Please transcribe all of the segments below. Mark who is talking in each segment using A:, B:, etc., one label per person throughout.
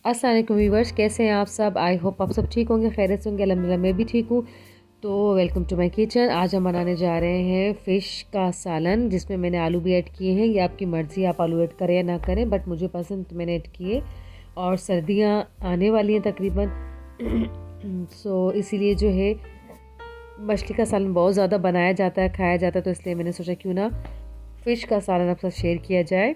A: अस्सलाम वालेकुम व्यूवर्स, कैसे हैं आप सब। आई होप आप सब ठीक होंगे, खैरियत से होंगे। अल्हम्दुलिल्लाह मैं भी ठीक हूँ। तो वेलकम टू माय किचन। आज हम बनाने जा रहे हैं फ़िश का सालन, जिसमें मैंने आलू भी ऐड किए हैं। ये आपकी मर्ज़ी, आप आलू ऐड करें या ना करें, बट मुझे पसंद तो मैंने ऐड किए। और सर्दियाँ आने वाली हैं तकरीबन सो इसीलिए जो है मछली का सालन बहुत ज़्यादा बनाया जाता है, खाया जाता है, तो इसलिए मैंने सोचा क्यों ना फ़िश का सालन आपके साथ शेयर किया जाए।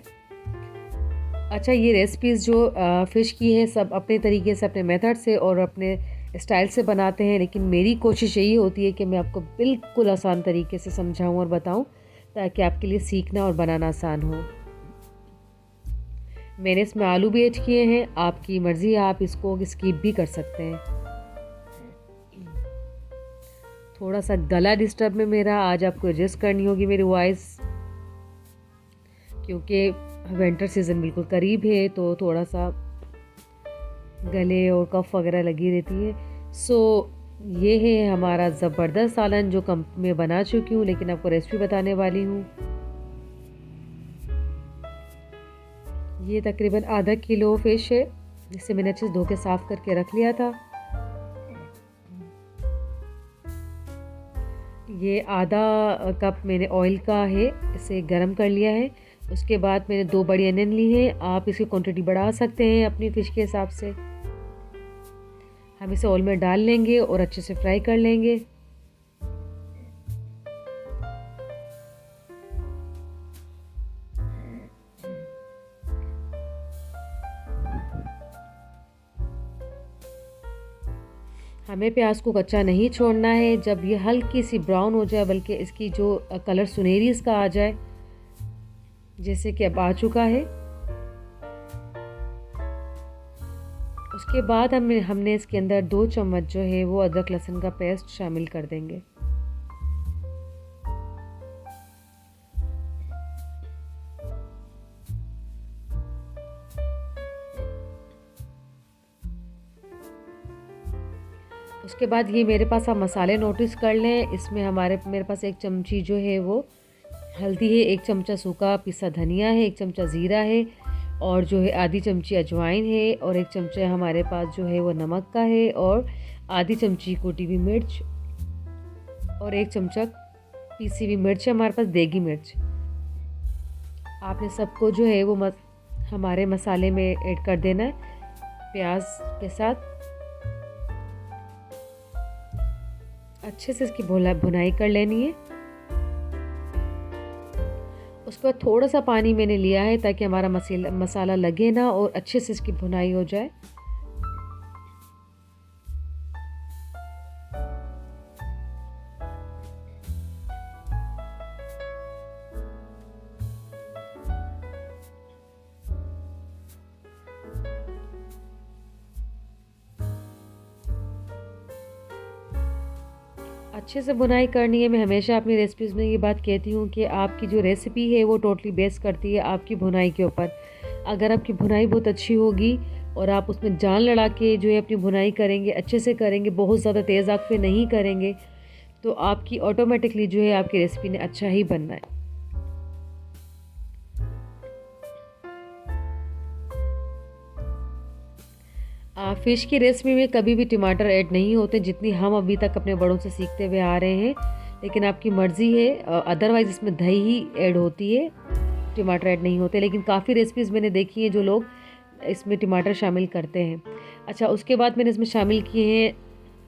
A: अच्छा, ये रेसिपीज़ जो फ़िश की है, सब अपने तरीके से, अपने मेथड से और अपने स्टाइल से बनाते हैं, लेकिन मेरी कोशिश यही होती है कि मैं आपको बिल्कुल आसान तरीके से समझाऊं और बताऊं, ताकि आपके लिए सीखना और बनाना आसान हो। मैंने इसमें आलू भी ऐड किए हैं, आपकी मर्ज़ी है, आप इसको स्किप भी कर सकते हैं। थोड़ा सा गला डिस्टर्ब में मेरा, आज आपको एडजस्ट करनी होगी मेरी वॉइस, क्योंकि विंटर सीज़न बिल्कुल करीब है, तो थोड़ा सा गले और कफ वगैरह लगी रहती है। सो ये है हमारा ज़बरदस्त सालन, जो मैं बना चुकी हूँ, लेकिन आपको रेसिपी बताने वाली हूँ। ये तकरीबन आधा किलो फ़िश है, जिसे मैंने अच्छे से धो के साफ़ करके रख लिया था। ये आधा कप मैंने ऑयल का है, इसे गरम कर लिया है। उसके बाद मैंने 2 बड़ी अनियन ली हैं, आप इसकी क्वांटिटी बढ़ा सकते हैं अपनी फ़िश के हिसाब से। हम इसे ऑयल में डाल लेंगे और अच्छे से फ्राई कर लेंगे। हमें प्याज को कच्चा नहीं छोड़ना है। जब ये हल्की सी ब्राउन हो जाए, बल्कि इसकी जो कलर सुनहरी इसका आ जाए, जैसे कि अब आ चुका है, उसके बाद हमने इसके अंदर 2 चम्मच जो है वो अदरक लहसुन का पेस्ट शामिल कर देंगे। उसके बाद ये मेरे पास आप मसाले नोटिस कर लें। इसमें मेरे पास 1 चमची जो है वो हल्दी है, 1 चमचा सूखा पिसा धनिया है, 1 चमचा ज़ीरा है, और जो है आधी चमची अजवाइन है, और 1 चमचा हमारे पास जो है वो नमक का है, और आधी चमची कुटी हुई मिर्च, और 1 चमचा पीसी हुई मिर्च है हमारे पास, देगी मिर्च। आपने सबको जो है वो हमारे मसाले में ऐड कर देना है प्याज के साथ। अच्छे से इसकी भुनाई कर लेनी है। उसके बाद थोड़ा सा पानी मैंने लिया है, ताकि हमारा मसाला लगे ना और अच्छे से इसकी भुनाई हो जाए। अच्छे से बुनाई करनी है। मैं हमेशा अपनी रेसिपीज़ में ये बात कहती हूँ कि आपकी जो रेसिपी है वो टोटली बेस करती है आपकी भुनाई के ऊपर। अगर आपकी भुनाई बहुत अच्छी होगी और आप उसमें जान लड़ा के जो है अपनी भुनाई करेंगे, अच्छे से करेंगे, बहुत ज़्यादा तेज़ आग पे नहीं करेंगे, तो आपकी ऑटोमेटिकली जो है आपकी रेसिपी ने अच्छा ही बनना है। फ़िश की रेसिपी में कभी भी टमाटर ऐड नहीं होते, जितनी हम अभी तक अपने बड़ों से सीखते हुए आ रहे हैं। लेकिन आपकी मर्ज़ी है, अदरवाइज़ इसमें दही ही ऐड होती है, टमाटर ऐड नहीं होते। लेकिन काफ़ी रेसिपीज़ मैंने देखी हैं जो लोग इसमें टमाटर शामिल करते हैं। अच्छा, उसके बाद मैंने इसमें शामिल किए हैं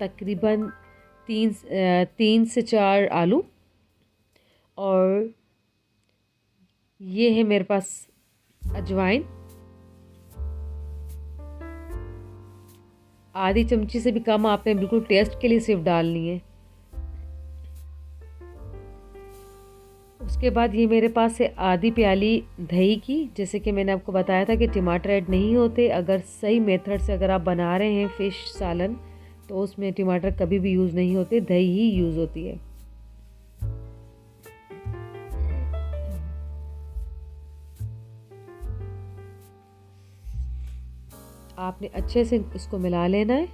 A: तकरीबन 3 से 4 आलू, और ये है मेरे पास अजवाइन, आधी चमची से भी कम आपने बिल्कुल टेस्ट के लिए सिर्फ डालनी है। उसके बाद ये मेरे पास है आधी प्याली दही की। जैसे कि मैंने आपको बताया था कि टमाटर ऐड नहीं होते। अगर सही मेथड से अगर आप बना रहे हैं फ़िश सालन, तो उसमें टमाटर कभी भी यूज़ नहीं होते, दही ही यूज़ होती है। आपने अच्छे से इसको मिला लेना है।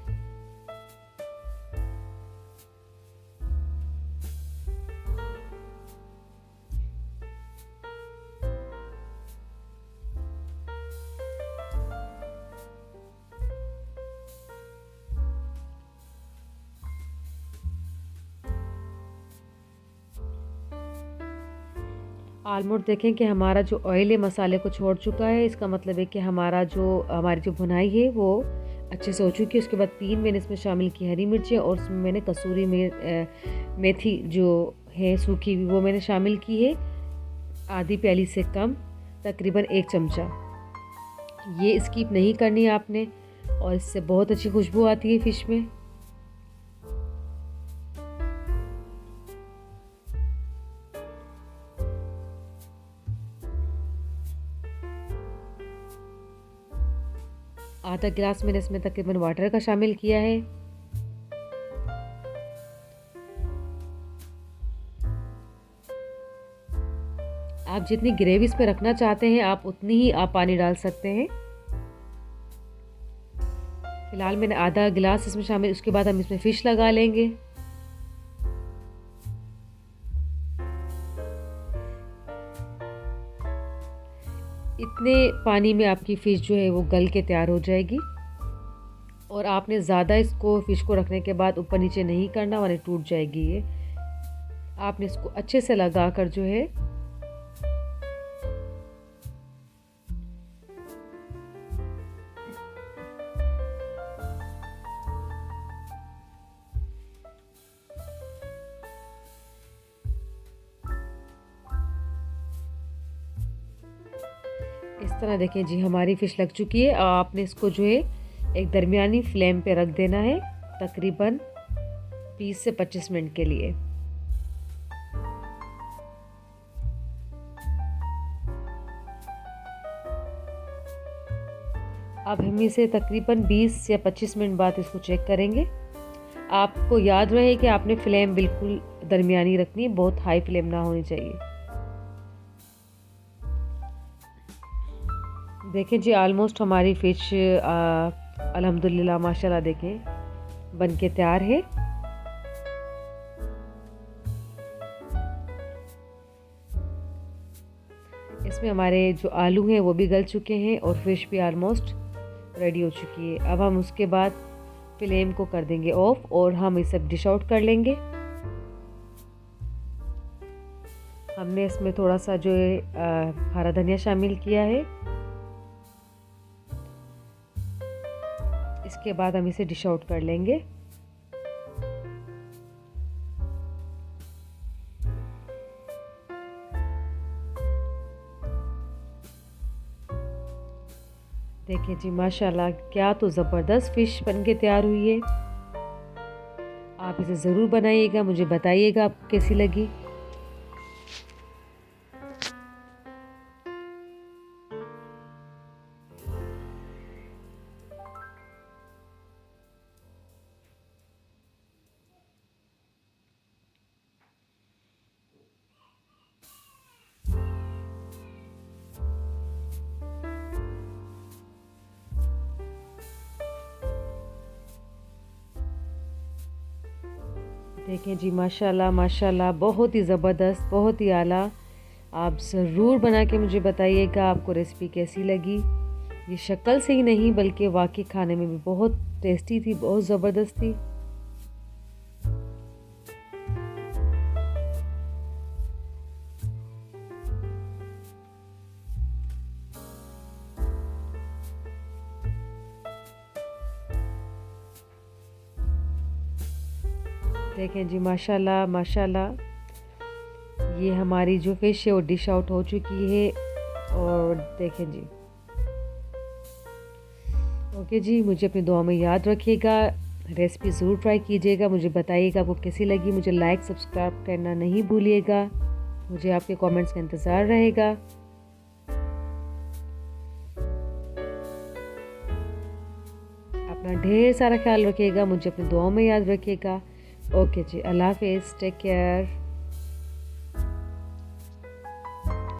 A: ऑलमोस्ट देखें कि हमारा जो ऑयल है मसाले को छोड़ चुका है। इसका मतलब है कि हमारी जो भुनाई है वो अच्छे से हो चुकी है। उसके बाद 3 मैंने इसमें शामिल की हरी मिर्चें और उसमें मैंने मेथी जो है सूखी हुई वो मैंने शामिल की है, आधी प्याली से कम, तकरीबन 1 चमचा। ये स्किप नहीं करनी है आपने, और इससे बहुत अच्छी खुशबू आती है फ़िश में। आधा गिलास मैंने इसमें तकरीबन वाटर का शामिल किया है। आप जितनी ग्रेवी इसमें रखना चाहते हैं आप उतनी ही आप पानी डाल सकते हैं। फिलहाल मैंने आधा गिलास इसमें शामिल, उसके बाद हम इसमें फ़िश लगा लेंगे। इतने पानी में आपकी फ़िश जो है वो गल के तैयार हो जाएगी। और आपने ज़्यादा इसको फ़िश को रखने के बाद ऊपर नीचे नहीं करना, वरना टूट जाएगी ये। आपने इसको अच्छे से लगा कर जो है इस तरह देखें जी, हमारी फ़िश लग चुकी है। आपने इसको जो है एक दरमियानी फ्लेम पे रख देना है तकरीबन 20 से 25 मिनट के लिए। अब हम इसे तकरीबन 20 या 25 मिनट बाद इसको चेक करेंगे। आपको याद रहे कि आपने फ्लेम बिल्कुल दरमियानी रखनी है, बहुत हाई फ्लेम ना होनी चाहिए। देखें जी, ऑलमोस्ट हमारी फ़िश अल्हम्दुलिल्लाह माशाल्लाह देखें बन के तैयार है। इसमें हमारे जो आलू हैं वो भी गल चुके हैं और फ़िश भी ऑलमोस्ट रेडी हो चुकी है। अब हम उसके बाद फ्लेम को कर देंगे ऑफ और हम इसे डिश आउट कर लेंगे। हमने इसमें थोड़ा सा जो है हरा धनिया शामिल किया है। इसके बाद हम इसे डिश आउट कर लेंगे। देखिए जी, माशाल्लाह क्या तो ज़बरदस्त फ़िश बन के तैयार हुई है। आप इसे ज़रूर बनाइएगा, मुझे बताइएगा आपको कैसी लगी। देखें जी, माशाल्लाह माशाल्लाह बहुत ही ज़बरदस्त, बहुत ही आला। आप ज़रूर बना के मुझे बताइएगा आपको रेसिपी कैसी लगी। ये शक्ल से ही नहीं बल्कि वाकई खाने में भी बहुत टेस्टी थी, बहुत ज़बरदस्त थी। देखें जी, माशाल्लाह माशाल्लाह ये हमारी जो फ़िश है वो डिश आउट हो चुकी है। और देखें जी, ओके जी, मुझे अपनी दुआ में याद रखिएगा, रेसिपी ज़रूर ट्राई कीजिएगा, मुझे बताइएगा आपको कैसी लगी। मुझे लाइक सब्सक्राइब करना नहीं भूलिएगा। मुझे आपके कमेंट्स का इंतज़ार रहेगा। अपना ढेर सारा ख्याल रखिएगा, मुझे अपनी दुआओं में याद रखिएगा। ओके जी, अल्लाह हाफ़िज़, टेक केयर।